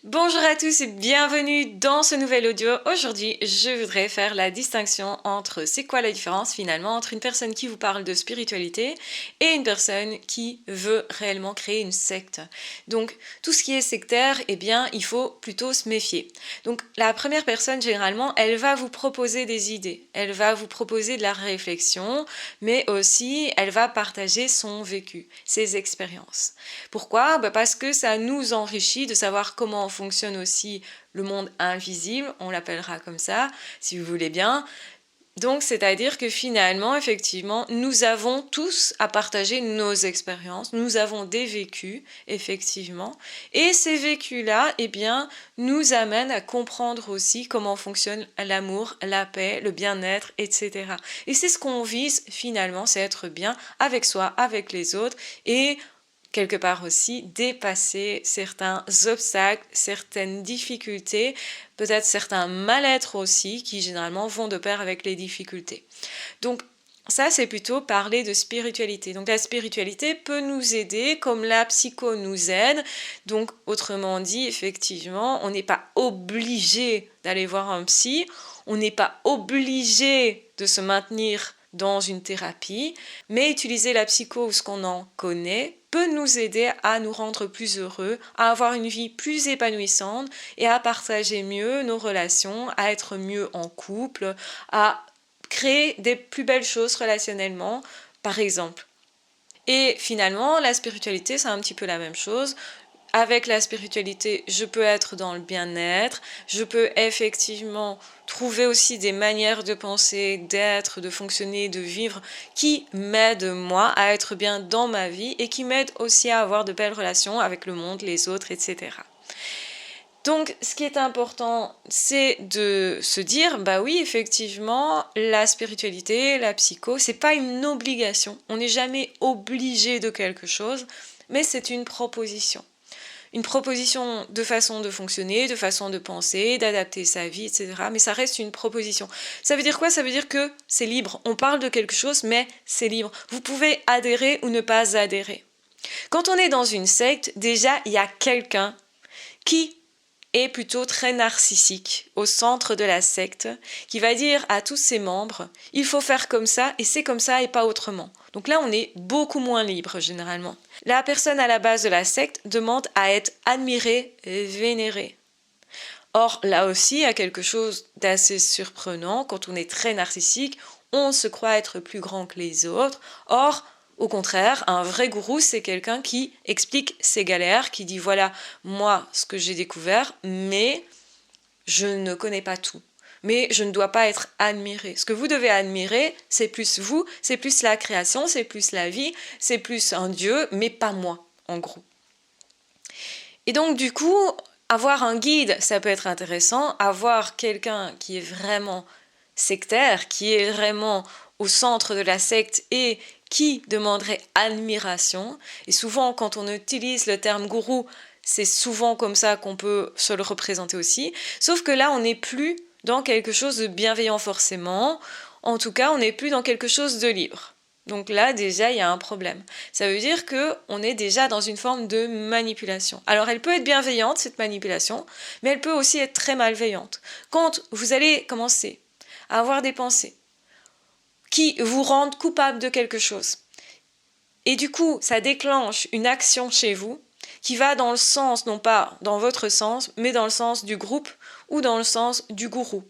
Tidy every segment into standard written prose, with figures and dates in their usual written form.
Bonjour à tous et bienvenue dans ce nouvel audio. Aujourd'hui, je voudrais faire la distinction entre c'est quoi la différence finalement entre une personne qui vous parle de spiritualité et une personne qui veut réellement créer une secte. Donc, tout ce qui est sectaire, eh bien, il faut plutôt se méfier. Donc, la première personne, généralement, elle va vous proposer des idées, elle va vous proposer de la réflexion, mais aussi, elle va partager son vécu, ses expériences. Pourquoi? Parce que ça nous enrichit de savoir comment fonctionne aussi le monde invisible, on l'appellera comme ça, si vous voulez bien. Donc, c'est-à-dire que finalement, effectivement, nous avons tous à partager nos expériences, nous avons des vécus, effectivement, et ces vécus-là, eh bien, nous amènent à comprendre aussi comment fonctionne l'amour, la paix, le bien-être, etc. Et c'est ce qu'on vise finalement, c'est être bien avec soi, avec les autres, et quelque part aussi dépasser certains obstacles, certaines difficultés, peut-être certains mal-être aussi qui généralement vont de pair avec les difficultés. Donc ça, c'est plutôt parler de spiritualité. Donc la spiritualité peut nous aider comme la psycho nous aide. Donc autrement dit, effectivement, on n'est pas obligé d'aller voir un psy, on n'est pas obligé de se maintenir dans une thérapie, mais utiliser la psycho ou ce qu'on en connaît peut nous aider à nous rendre plus heureux, à avoir une vie plus épanouissante et à partager mieux nos relations, à être mieux en couple, à créer des plus belles choses relationnellement, par exemple. Et finalement, la spiritualité, c'est un petit peu la même chose. Avec la spiritualité, je peux être dans le bien-être, je peux effectivement trouver aussi des manières de penser, d'être, de fonctionner, de vivre qui m'aident moi à être bien dans ma vie et qui m'aident aussi à avoir de belles relations avec le monde, les autres, etc. Donc, ce qui est important, c'est de se dire, bah oui, effectivement, la spiritualité, la psycho, c'est pas une obligation. On n'est jamais obligé de quelque chose, mais c'est une proposition. Une proposition de façon de fonctionner, de façon de penser, d'adapter sa vie, etc. Mais ça reste une proposition. Ça veut dire quoi? Ça veut dire que c'est libre. On parle de quelque chose, mais c'est libre. Vous pouvez adhérer ou ne pas adhérer. Quand on est dans une secte, déjà, il y a quelqu'un qui est plutôt très narcissique au centre de la secte, qui va dire à tous ses membres, il faut faire comme ça et pas autrement. Donc là, on est beaucoup moins libre généralement. La personne à la base de la secte demande à être admirée et vénérée. Or, là aussi, il y a quelque chose d'assez surprenant. Quand on est très narcissique, on se croit être plus grand que les autres. Or, au contraire, un vrai gourou, c'est quelqu'un qui explique ses galères, qui dit voilà, moi, ce que j'ai découvert, mais je ne connais pas tout. Mais je ne dois pas être admiré. Ce que vous devez admirer, c'est plus vous, c'est plus la création, c'est plus la vie, c'est plus un Dieu, mais pas moi, en gros. Et donc, du coup, avoir un guide, ça peut être intéressant. Avoir quelqu'un qui est vraiment sectaire, qui est vraiment au centre de la secte et qui demanderait admiration. Et souvent, quand on utilise le terme gourou, c'est souvent comme ça qu'on peut se le représenter aussi. Sauf que là, on n'est plus dans quelque chose de bienveillant forcément. En tout cas, on n'est plus dans quelque chose de libre. Donc là, déjà, il y a un problème. Ça veut dire qu'on est déjà dans une forme de manipulation. Alors, elle peut être bienveillante, cette manipulation, mais elle peut aussi être très malveillante. Quand vous allez commencer à avoir des pensées qui vous rendent coupable de quelque chose, et du coup, ça déclenche une action chez vous qui va dans le sens, non pas dans votre sens, mais dans le sens du groupe ou dans le sens du gourou.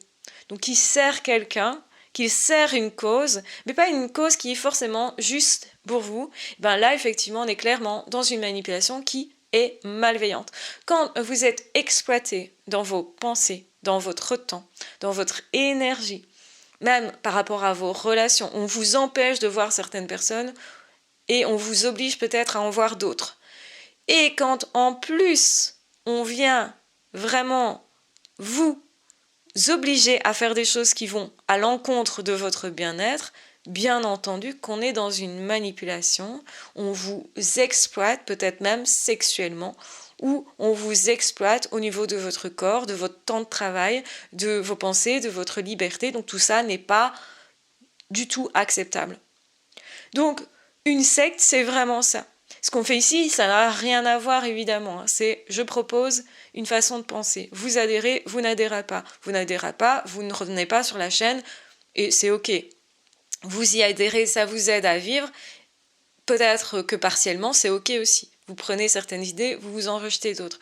Donc, qui sert quelqu'un, qui sert une cause, mais pas une cause qui est forcément juste pour vous. Ben là, effectivement, on est clairement dans une manipulation qui est malveillante. Quand vous êtes exploité dans vos pensées, dans votre temps, dans votre énergie, même par rapport à vos relations, on vous empêche de voir certaines personnes et on vous oblige peut-être à en voir d'autres. Et quand en plus on vient vraiment vous obliger à faire des choses qui vont à l'encontre de votre bien-être, bien entendu qu'on est dans une manipulation, on vous exploite peut-être même sexuellement, ou on vous exploite au niveau de votre corps, de votre temps de travail, de vos pensées, de votre liberté. Donc tout ça n'est pas du tout acceptable. Donc une secte, c'est vraiment ça. Ce qu'on fait ici, ça n'a rien à voir évidemment. C'est je propose une façon de penser. Vous adhérez, vous n'adhérez pas. Vous n'adhérez pas, vous ne revenez pas sur la chaîne et c'est ok. Vous y adhérez, ça vous aide à vivre. Peut-être que partiellement, c'est ok aussi. Vous prenez certaines idées, vous vous en rejetez d'autres.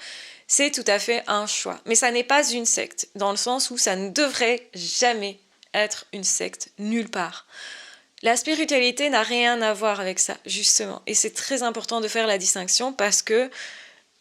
C'est tout à fait un choix. Mais ça n'est pas une secte, dans le sens où ça ne devrait jamais être une secte, nulle part. La spiritualité n'a rien à voir avec ça, justement. Et c'est très important de faire la distinction parce que,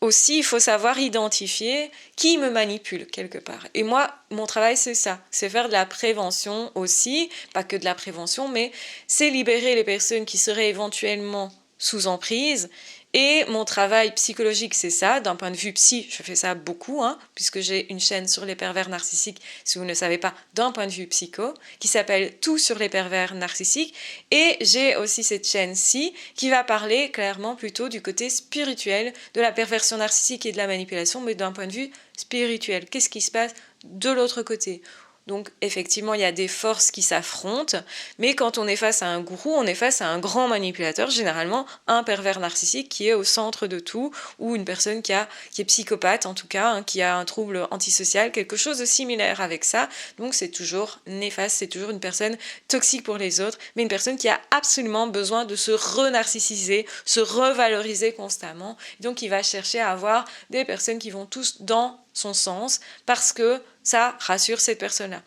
aussi, il faut savoir identifier qui me manipule quelque part. Et moi, mon travail, c'est ça. C'est faire de la prévention aussi, pas que de la prévention, mais c'est libérer les personnes qui seraient éventuellement sous emprise. Et mon travail psychologique, c'est ça. D'un point de vue psy, je fais ça beaucoup, puisque j'ai une chaîne sur les pervers narcissiques, si vous ne le savez pas, d'un point de vue psycho, qui s'appelle Tout sur les pervers narcissiques. Et j'ai aussi cette chaîne-ci qui va parler clairement plutôt du côté spirituel de la perversion narcissique et de la manipulation, mais d'un point de vue spirituel. Qu'est-ce qui se passe de l'autre côté ? Donc effectivement, il y a des forces qui s'affrontent, mais quand on est face à un gourou, on est face à un grand manipulateur, généralement un pervers narcissique qui est au centre de tout, ou une personne qui est psychopathe en tout cas, qui a un trouble antisocial, quelque chose de similaire avec ça. Donc c'est toujours néfaste, c'est toujours une personne toxique pour les autres, mais une personne qui a absolument besoin de se re-narcissiser, se revaloriser constamment. Donc il va chercher à avoir des personnes qui vont tous dans son sens, parce que ça rassure cette personne-là.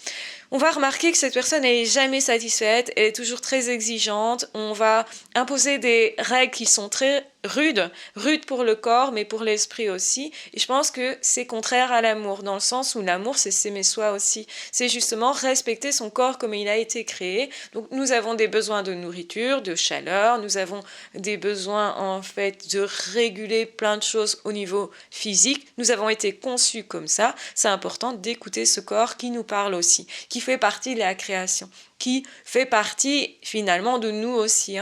On va remarquer que cette personne n'est jamais satisfaite, elle est toujours très exigeante, on va imposer des règles qui sont très rudes pour le corps, mais pour l'esprit aussi, et je pense que c'est contraire à l'amour, dans le sens où l'amour, c'est s'aimer soi aussi, c'est justement respecter son corps comme il a été créé. Donc nous avons des besoins de nourriture, de chaleur, nous avons des besoins en fait de réguler plein de choses au niveau physique, nous avons été conçus comme ça, c'est important d'écouter ce corps qui nous parle aussi, qui fait partie de la création, qui fait partie finalement de nous aussi.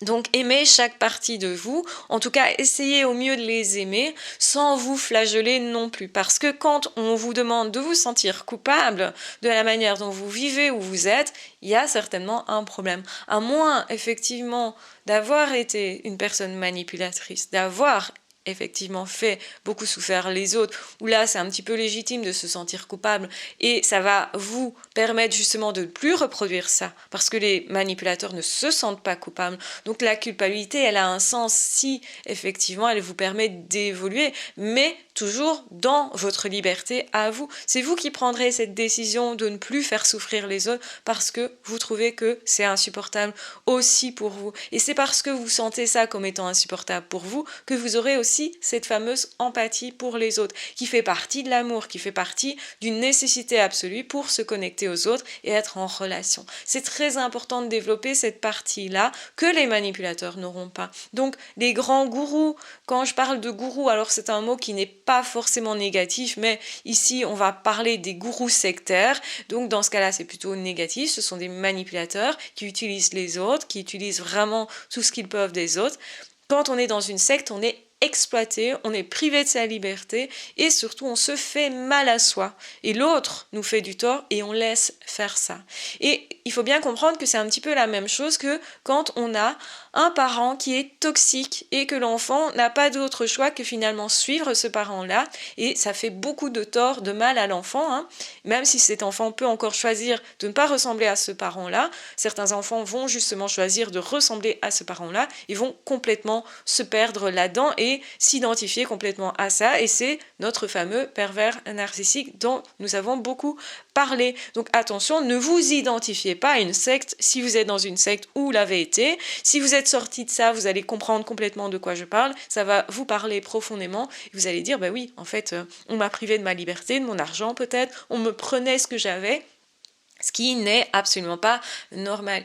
Donc aimez chaque partie de vous, en tout cas essayez au mieux de les aimer sans vous flageller non plus, parce que quand on vous demande de vous sentir coupable de la manière dont vous vivez ou vous êtes, il y a certainement un problème. À moins effectivement d'avoir été une personne manipulatrice, d'avoir effectivement fait beaucoup souffrir les autres, où là c'est un petit peu légitime de se sentir coupable et ça va vous permettre justement de ne plus reproduire ça parce que les manipulateurs ne se sentent pas coupables. Donc la culpabilité, elle a un sens si effectivement elle vous permet d'évoluer, mais toujours dans votre liberté à vous. C'est vous qui prendrez cette décision de ne plus faire souffrir les autres parce que vous trouvez que c'est insupportable aussi pour vous. Et c'est parce que vous sentez ça comme étant insupportable pour vous que vous aurez aussi cette fameuse empathie pour les autres, qui fait partie de l'amour, qui fait partie d'une nécessité absolue pour se connecter aux autres et être en relation. C'est très important de développer cette partie-là que les manipulateurs n'auront pas. Donc les grands gourous, quand je parle de gourous, alors c'est un mot qui n'est pas forcément négatif, mais ici on va parler des gourous sectaires, donc dans ce cas-là c'est plutôt négatif, ce sont des manipulateurs qui utilisent les autres, qui utilisent vraiment tout ce qu'ils peuvent des autres. Quand on est dans une secte, on est exploité, on est privé de sa liberté et surtout on se fait mal à soi et l'autre nous fait du tort et on laisse faire ça. Et il faut bien comprendre que c'est un petit peu la même chose que quand on a un parent qui est toxique et que l'enfant n'a pas d'autre choix que finalement suivre ce parent-là et ça fait beaucoup de tort, de mal à l'enfant, même si cet enfant peut encore choisir de ne pas ressembler à ce parent-là. Certains enfants vont justement choisir de ressembler à ce parent-là, ils vont complètement se perdre là-dedans et s'identifier complètement à ça, et c'est notre fameux pervers narcissique dont nous avons beaucoup parlé. Donc attention, ne vous identifiez pas à une secte si vous êtes dans une secte ou l'avez été. Si vous êtes sorti de ça, vous allez comprendre complètement de quoi je parle, ça va vous parler profondément, et vous allez dire, bah oui, en fait, on m'a privé de ma liberté, de mon argent peut-être, on me prenait ce que j'avais, ce qui n'est absolument pas normal.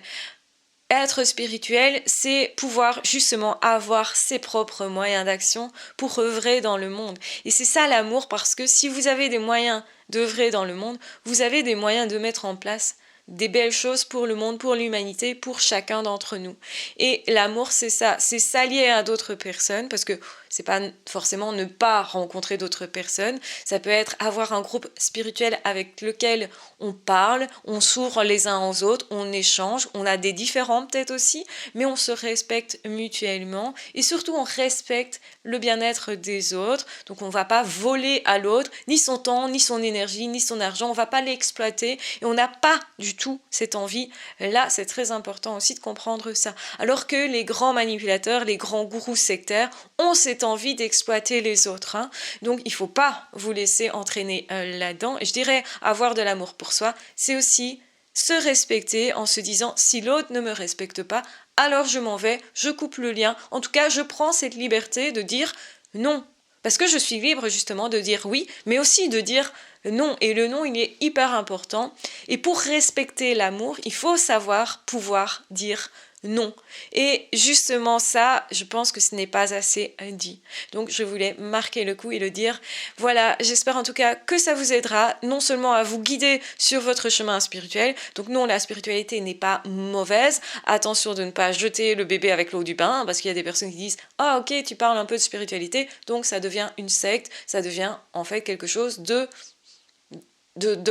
Être spirituel, c'est pouvoir justement avoir ses propres moyens d'action pour œuvrer dans le monde. Et c'est ça l'amour, parce que si vous avez des moyens d'œuvrer dans le monde, vous avez des moyens de mettre en place des belles choses pour le monde, pour l'humanité, pour chacun d'entre nous. Et l'amour, c'est ça, c'est s'allier à d'autres personnes, parce que c'est pas forcément ne pas rencontrer d'autres personnes, ça peut être avoir un groupe spirituel avec lequel on parle, on s'ouvre les uns aux autres, on échange, on a des différends peut-être aussi, mais on se respecte mutuellement et surtout on respecte le bien-être des autres, donc on ne va pas voler à l'autre ni son temps, ni son énergie, ni son argent, on ne va pas l'exploiter et on n'a pas du tout cette envie. Là, c'est très important aussi de comprendre ça. Alors que les grands manipulateurs, les grands gourous sectaires ont cette envie d'exploiter les autres. Donc il ne faut pas vous laisser entraîner là-dedans. Et je dirais avoir de l'amour pour soi, c'est aussi se respecter en se disant si l'autre ne me respecte pas, alors je m'en vais, je coupe le lien. En tout cas, je prends cette liberté de dire non. Parce que je suis libre justement de dire oui, mais aussi de dire non. Et le non, il est hyper important. Et pour respecter l'amour, il faut savoir pouvoir dire non. Et justement ça, je pense que ce n'est pas assez dit. Donc je voulais marquer le coup et le dire. Voilà, j'espère en tout cas que ça vous aidera non seulement à vous guider sur votre chemin spirituel. Donc non, la spiritualité n'est pas mauvaise. Attention de ne pas jeter le bébé avec l'eau du bain, parce qu'il y a des personnes qui disent « Ah ok, tu parles un peu de spiritualité, donc ça devient une secte, ça devient en fait quelque chose de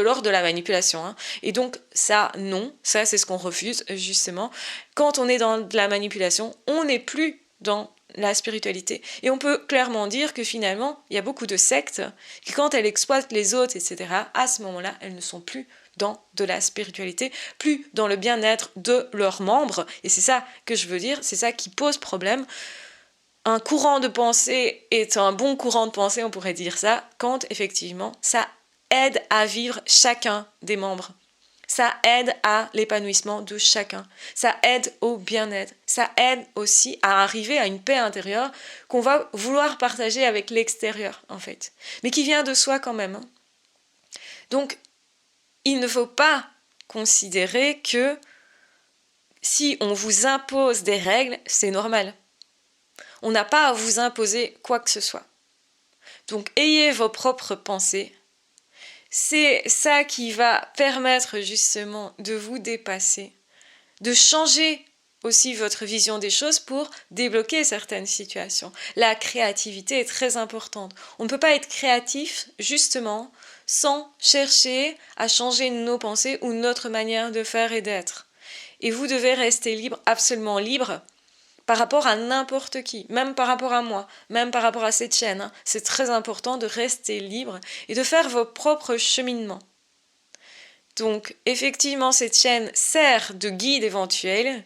l'ordre de la manipulation. » Et donc ça, non, ça c'est ce qu'on refuse justement. Quand on est dans de la manipulation, on n'est plus dans la spiritualité. Et on peut clairement dire que finalement, il y a beaucoup de sectes qui quand elles exploitent les autres, etc., à ce moment-là, elles ne sont plus dans de la spiritualité, plus dans le bien-être de leurs membres. Et c'est ça que je veux dire, c'est ça qui pose problème. Un courant de pensée est un bon courant de pensée, on pourrait dire ça, quand effectivement ça aide à vivre chacun des membres. Ça aide à l'épanouissement de chacun. Ça aide au bien-être. Ça aide aussi à arriver à une paix intérieure qu'on va vouloir partager avec l'extérieur, en fait. Mais qui vient de soi quand même. Donc, il ne faut pas considérer que si on vous impose des règles, c'est normal. On n'a pas à vous imposer quoi que ce soit. Donc, ayez vos propres pensées. C'est ça qui va permettre justement de vous dépasser, de changer aussi votre vision des choses pour débloquer certaines situations. La créativité est très importante. On ne peut pas être créatif justement sans chercher à changer nos pensées ou notre manière de faire et d'être. Et vous devez rester libre, absolument libre, par rapport à n'importe qui, même par rapport à moi, même par rapport à cette chaîne. C'est très important de rester libre et de faire vos propres cheminements. Donc, effectivement, cette chaîne sert de guide éventuel,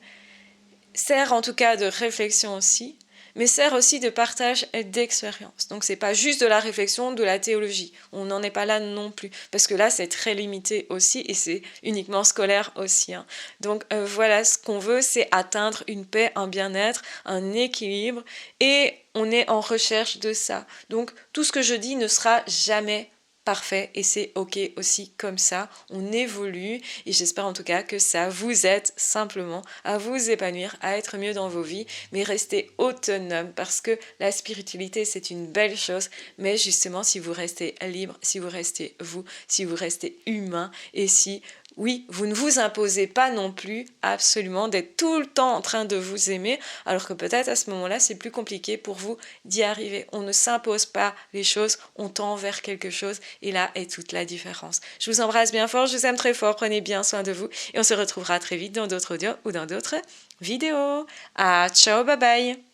sert en tout cas de réflexion aussi, mais sert aussi de partage d'expérience. Donc c'est pas juste de la réflexion, de la théologie. On n'en est pas là non plus, parce que là c'est très limité aussi et c'est uniquement scolaire aussi. Donc voilà, ce qu'on veut, c'est atteindre une paix, un bien-être, un équilibre, et on est en recherche de ça. Donc tout ce que je dis ne sera jamais parfait et c'est ok aussi comme ça, on évolue et j'espère en tout cas que ça vous aide simplement à vous épanouir, à être mieux dans vos vies, mais restez autonome parce que la spiritualité c'est une belle chose, mais justement si vous restez libre, si vous restez vous, si vous restez humain et si oui, vous ne vous imposez pas non plus absolument d'être tout le temps en train de vous aimer, alors que peut-être à ce moment-là, c'est plus compliqué pour vous d'y arriver. On ne s'impose pas les choses, on tend vers quelque chose, et là est toute la différence. Je vous embrasse bien fort, je vous aime très fort, prenez bien soin de vous, et on se retrouvera très vite dans d'autres audios ou dans d'autres vidéos. Ah, ciao, bye bye!